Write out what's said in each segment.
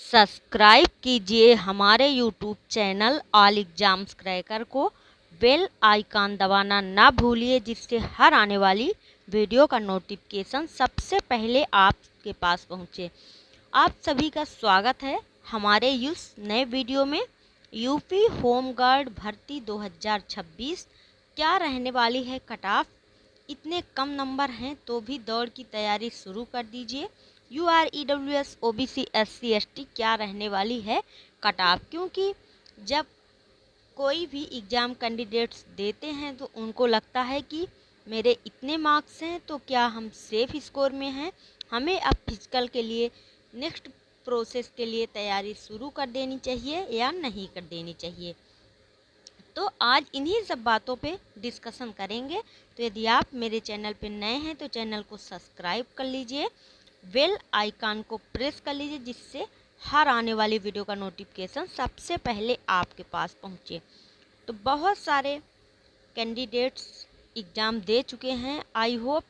Subscribe कीजिए हमारे YouTube channel all exams cracker को। बेल आइकन दबाना ना भूलिए, जिससे हर आने वाली वीडियो का नोटिफिकेशन सबसे पहले आपके पास पहुंचे। आप सभी का स्वागत है हमारे इस नए वीडियो में। यूपी होमगार्ड भर्ती 2026 क्या रहने वाली है कट ऑफ। इतने कम नंबर हैं तो भी दौड़ की तैयारी शुरू कर दीजिए। UREWS OBC SC ST क्या रहने वाली है कट ऑफ, क्योंकि जब कोई भी एग्ज़ाम कैंडिडेट्स देते हैं तो उनको लगता है कि मेरे इतने मार्क्स हैं तो क्या हम सेफ स्कोर में हैं, हमें अब फिजिकल के लिए नेक्स्ट प्रोसेस के लिए तैयारी शुरू कर देनी चाहिए या नहीं कर देनी चाहिए। तो आज इन्हीं सब बातों पे डिस्कशन करेंगे। तो यदि आप मेरे चैनल पे नए हैं तो चैनल को सब्सक्राइब कर लीजिए, बेल आइकन को प्रेस कर लीजिए, जिससे हर आने वाली वीडियो का नोटिफिकेशन सबसे पहले आपके पास पहुंचे। तो बहुत सारे कैंडिडेट्स एग्ज़ाम दे चुके हैं। आई होप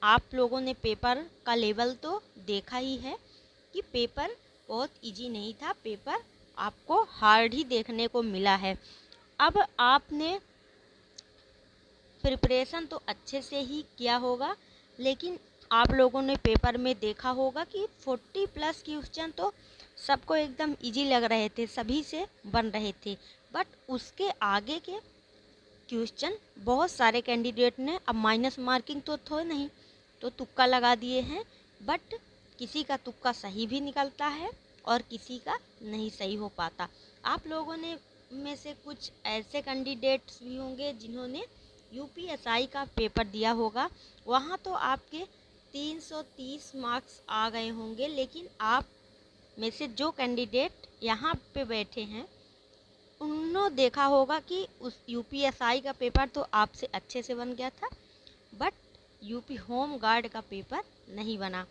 आप लोगों ने पेपर का लेवल तो देखा ही है कि पेपर बहुत इजी नहीं था, पेपर आपको हार्ड ही देखने को मिला है। अब आपने प्रिपरेशन तो अच्छे से ही किया होगा, लेकिन आप लोगों ने पेपर में देखा होगा कि 40+ क्वेश्चन तो सबको एकदम इजी लग रहे थे, सभी से बन रहे थे। बट उसके आगे के क्वेश्चन बहुत सारे कैंडिडेट ने, अब माइनस मार्किंग तो थोड़ा नहीं, तो तुक्का लगा दिए हैं। बट किसी का तुक्का सही भी निकलता है और किसी का नहीं सही हो पाता। आप लोगों ने में से कुछ ऐसे कैंडिडेट्स भी होंगे जिन्होंने UPSI का पेपर दिया होगा, वहाँ तो आपके 330 मार्क्स आ गए होंगे। लेकिन आप में से जो कैंडिडेट यहाँ पे बैठे हैं उन्होंने देखा होगा कि उस UPSI का पेपर तो आपसे अच्छे से बन गया था, बट यूपी होम गार्ड का पेपर नहीं बना।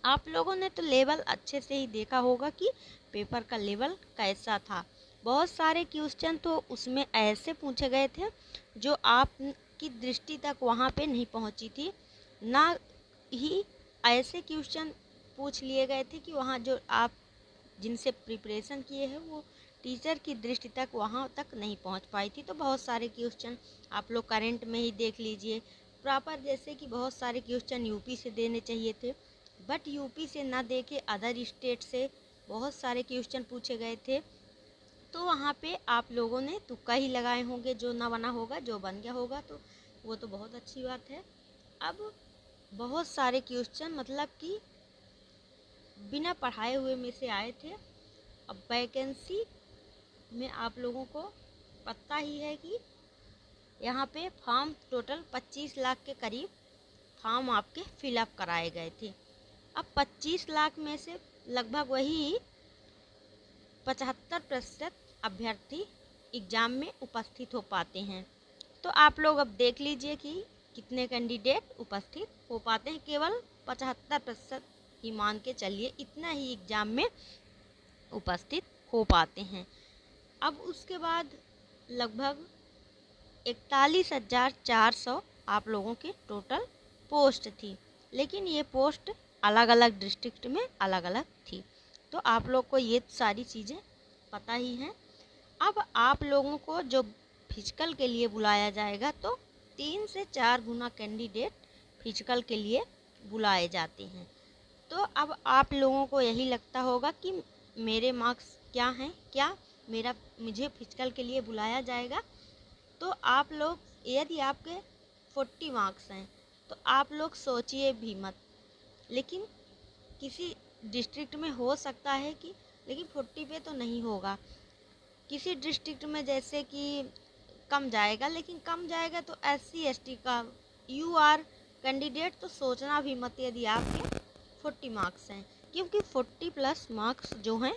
आप लोगों ने तो लेवल अच्छे से ही देखा होगा कि पेपर का लेवल कैसा था। बहुत सारे क्वेश्चन तो उसमें ऐसे पूछे गए थे जो आपकी दृष्टि तक वहाँ पे नहीं पहुँची थी, ना ही ऐसे क्वेश्चन पूछ लिए गए थे कि वहाँ जो आप जिनसे प्रिपरेशन किए हैं वो टीचर की दृष्टि तक वहाँ तक नहीं पहुँच पाई थी। तो बहुत सारे क्वेश्चन आप लोग करंट में ही देख लीजिए प्रॉपर, जैसे कि बहुत सारे क्वेश्चन यूपी से देने चाहिए थे, बट यूपी से ना दे के अदर स्टेट से बहुत सारे क्वेश्चन पूछे गए थे। तो वहाँ पे आप लोगों ने तुक्का ही लगाए होंगे, जो ना बना होगा, जो बन गया होगा तो वो तो बहुत अच्छी बात है। अब बहुत सारे क्वेश्चन मतलब कि बिना पढ़ाए हुए में से आए थे। अब वैकेंसी में आप लोगों को पता ही है कि यहाँ पे फॉर्म टोटल 25 लाख के करीब फॉर्म आपके फिलअप कराए गए थे। अब 25 लाख में से लगभग वही 75% अभ्यर्थी एग्ज़ाम में उपस्थित हो पाते हैं। तो आप लोग अब देख लीजिए कि कितने कैंडिडेट उपस्थित हो पाते हैं। केवल 75% ही मान के चलिए, इतना ही एग्ज़ाम में उपस्थित हो पाते हैं। अब उसके बाद लगभग 41,400 आप लोगों के टोटल पोस्ट थी, लेकिन ये पोस्ट अलग अलग डिस्ट्रिक्ट में अलग अलग थी। तो आप लोग को ये सारी चीज़ें पता ही हैं। अब आप लोगों को जो फिजिकल के लिए बुलाया जाएगा तो 3 से 4 गुना कैंडिडेट फिजिकल के लिए बुलाए जाते हैं। तो अब आप लोगों को यही लगता होगा कि मेरे मार्क्स क्या हैं, क्या मुझे फिजिकल के लिए बुलाया जाएगा। तो आप लोग, यदि आपके 40 मार्क्स हैं तो आप लोग सोचिए भी मत, लेकिन किसी डिस्ट्रिक्ट में हो सकता है कि, लेकिन 40 पे तो नहीं होगा। किसी डिस्ट्रिक्ट में जैसे कि कम जाएगा, लेकिन कम जाएगा तो SC ST का UR कैंडिडेट तो सोचना भी मत यदि आपके 40 मार्क्स हैं, क्योंकि 40+ मार्क्स जो हैं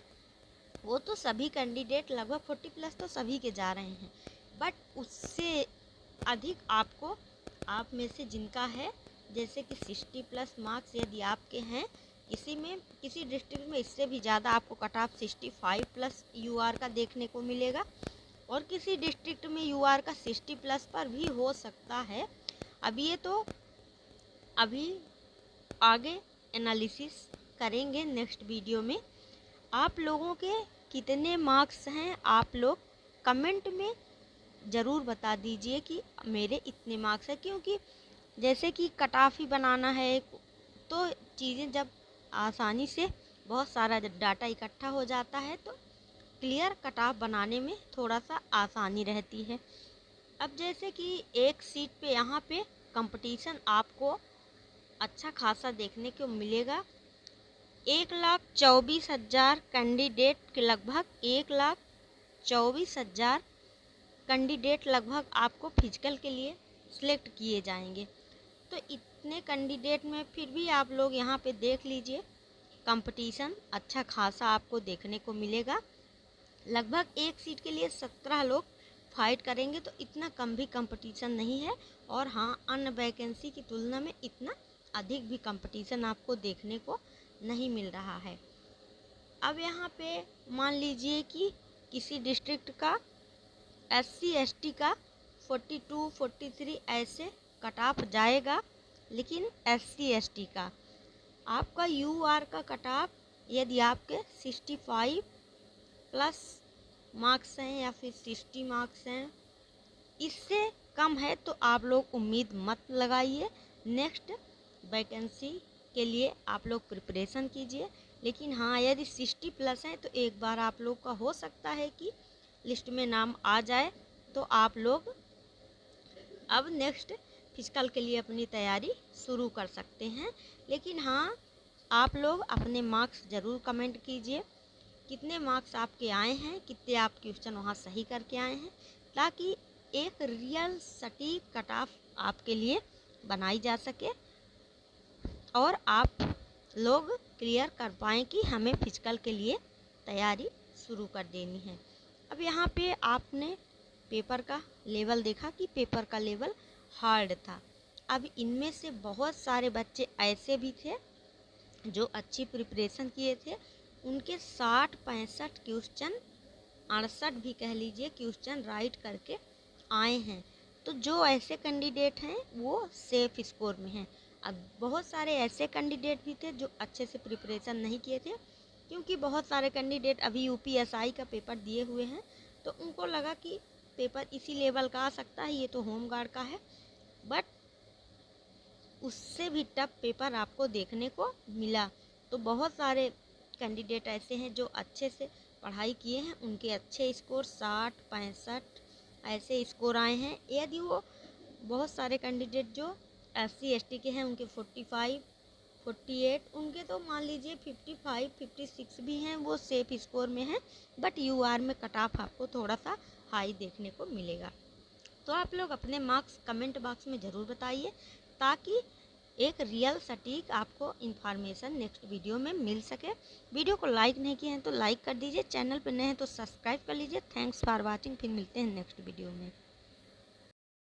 वो तो सभी कैंडिडेट लगभग 40+ तो सभी के जा रहे हैं। बट उससे अधिक आपको, आप में से जिनका है जैसे कि 60+ मार्क्स यदि आपके हैं, किसी डिस्ट्रिक्ट में इससे भी ज़्यादा आपको कट ऑफ 65+ UR का देखने को मिलेगा, और किसी डिस्ट्रिक्ट में UR का 60+ पर भी हो सकता है। अब ये तो अभी आगे एनालिसिस करेंगे नेक्स्ट वीडियो में। आप लोगों के कितने मार्क्स हैं, आप लोग कमेंट में ज़रूर बता दीजिए कि मेरे इतने मार्क्स हैं। क्योंकि जैसे कि कट ऑफ ही बनाना है तो चीज़ें जब आसानी से बहुत सारा डाटा इकट्ठा हो जाता है तो क्लियर कट ऑफ बनाने में थोड़ा सा आसानी रहती है। अब जैसे कि एक सीट पे यहाँ पे कंपटीशन आपको अच्छा खासा देखने को मिलेगा। 1,24,000 कैंडिडेट के लगभग 1,24,000 कैंडिडेट लगभग आपको फिजिकल के लिए सिलेक्ट किए जाएंगे। तो इतने कैंडिडेट में फिर भी आप लोग यहाँ पे देख लीजिए, कंपटीशन अच्छा खासा आपको देखने को मिलेगा। लगभग एक सीट के लिए 17 लोग फाइट करेंगे, तो इतना कम भी कंपटीशन नहीं है। और हाँ, अन्य वैकेंसी की तुलना में इतना अधिक भी कंपटीशन आपको देखने को नहीं मिल रहा है। अब यहाँ पे मान लीजिए कि किसी डिस्ट्रिक्ट का SC ST का 42 43 ऐसे कट ऑफ जाएगा, लेकिन SC ST का आपका UR का कट ऑफ यदि आपके 65 प्लस मार्क्स हैं या फिर 60 मार्क्स हैं, इससे कम है तो आप लोग उम्मीद मत लगाइए। नेक्स्ट वैकेंसी के लिए आप लोग प्रिपरेशन कीजिए। लेकिन हाँ, यदि 60 प्लस हैं तो एक बार आप लोग का हो सकता है कि लिस्ट में नाम आ जाए, तो आप लोग अब नेक्स्ट फिजिकल के लिए अपनी तैयारी शुरू कर सकते हैं। लेकिन हाँ, आप लोग अपने मार्क्स ज़रूर कमेंट कीजिए, कितने मार्क्स आपके आए हैं, कितने आप क्वेश्चन वहाँ सही करके आए हैं, ताकि एक रियल सटीक कट ऑफ आपके लिए बनाई जा सके और आप लोग क्लियर कर पाएँ कि हमें फिजिकल के लिए तैयारी शुरू कर देनी है। अब यहाँ पे आपने पेपर का लेवल देखा कि पेपर का लेवल हार्ड था। अब इनमें से बहुत सारे बच्चे ऐसे भी थे जो अच्छी प्रिपरेशन किए थे, उनके 60-65 क्वेश्चन 68 भी कह लीजिए क्वेश्चन राइट करके आए हैं। तो जो ऐसे कैंडिडेट हैं वो सेफ स्कोर में हैं। अब बहुत सारे ऐसे कैंडिडेट भी थे जो अच्छे से प्रिपरेशन नहीं किए थे, क्योंकि बहुत सारे कैंडिडेट अभी UPSI का पेपर दिए हुए हैं, तो उनको लगा कि पेपर इसी लेवल का आ सकता है, ये तो होम गार्ड का है, बट उससे भी टफ पेपर आपको देखने को मिला। तो बहुत सारे कैंडिडेट ऐसे हैं जो अच्छे से पढ़ाई किए हैं, उनके अच्छे स्कोर 60-65 ऐसे स्कोर आए हैं। यदि वो बहुत सारे कैंडिडेट जो SC ST के हैं उनके 45 48, उनके तो मान लीजिए 55 56 भी हैं, वो सेफ स्कोर में हैं, बट UR में कट ऑफ आपको थोड़ा सा हाई देखने को मिलेगा। तो आप लोग अपने मार्क्स कमेंट बॉक्स में ज़रूर बताइए, ताकि एक रियल सटीक आपको इन्फॉर्मेशन नेक्स्ट वीडियो में मिल सके। वीडियो को लाइक नहीं किए हैं तो लाइक कर दीजिए, चैनल पर नए हैं तो सब्सक्राइब कर लीजिए। थैंक्स फॉर वाचिंग, फिर मिलते हैं नेक्स्ट वीडियो में।